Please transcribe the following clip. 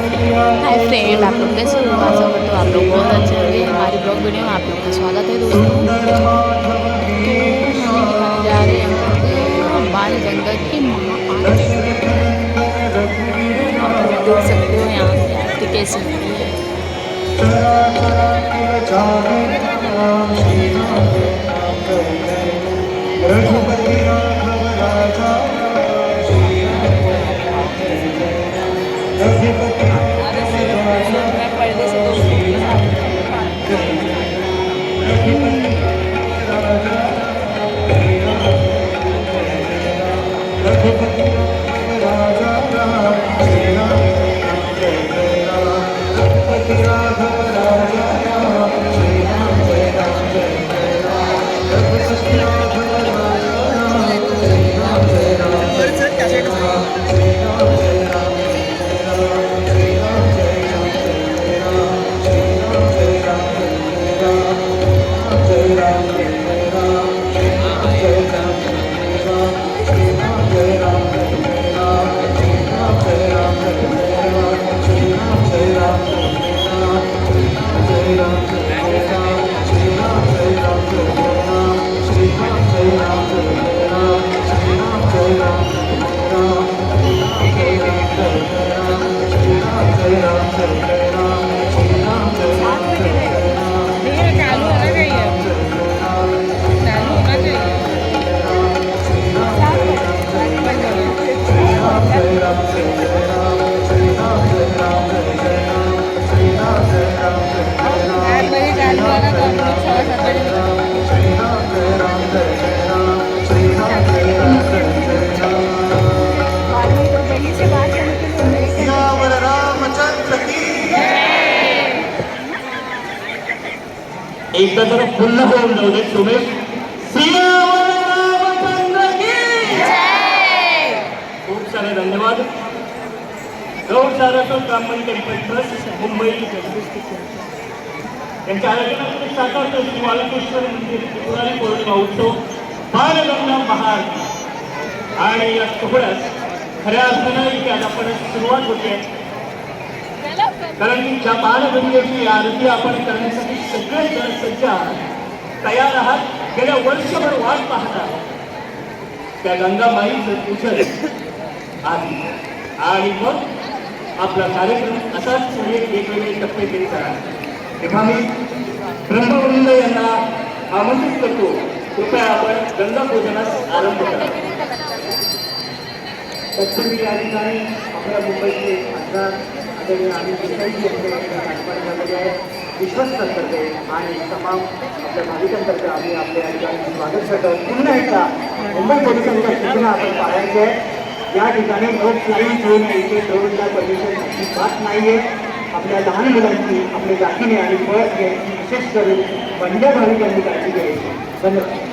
Hi friend, आप लोग कैसे हो? आशा करते हो आप लोग बहुत अच्छे होंगे। हमारी ब्लॉग वीडियो में आप लोग का स्वागत है दोस्तों। तो हम दिखाने जा रहे हैं यहाँ पे बाल गंगा की महाआरती। आप लोग देख सकते हो यहाँ पे आरती कैसी होती है। मैं पर्दे से दोस्तों के एकदा जरा पुन्हा होऊन जाऊ दे सुमेश. खूप सारे धन्यवाद. गौशाला ब्राह्मण टेम्पल ट्रस्ट मुंबई यांच्या आयोजनामध्ये साकारतो श्री बालकृष्ण मंदिर त्रिपुरारी पौर्णिमा उत्सव बालगंगा महाआरती. आणि या सोहळ्यात खऱ्या अर्थानं इथे आज आपण सुरुवात होते, कारण की ज्या बालगंगेची आरती आपण करण्यासाठी सगळे जण सज्ज तयार आहात. गेल्या वर्षभर वाट पाहतात त्या गंगामाईचं पूजन आधी, आणि मग आपला कार्यक्रम असाच वेगवेगळे टप्पे केले जाणार. तेव्हा मी ब्रह्मवृंद यांना आमंत्रित करतो, कृपया आपण गंगा पूजनास आरंभ करा. तत्पूर्वी या ठिकाणी आपल्या मुंबईचे खासदार आम्ही विश्वस्तर्फे आणि तमाम आपल्या भाविकांतर्फे आम्ही आपल्या ठिकाणी स्वागत करतो. पुन्हा एकदा मुंबई पोलिसांच्या सूचना आपण पाळायच्या आहे. या ठिकाणी लोक फ्लाईट घेऊन यायचे दोनला परमिशन अजिबात नाहीये. आपल्या लहान मुलांची आपल्या जातीने आणि बस घ्यायची विशेष करून बंड्या भाविकांनी काळजी घ्यायची. धन्यवाद.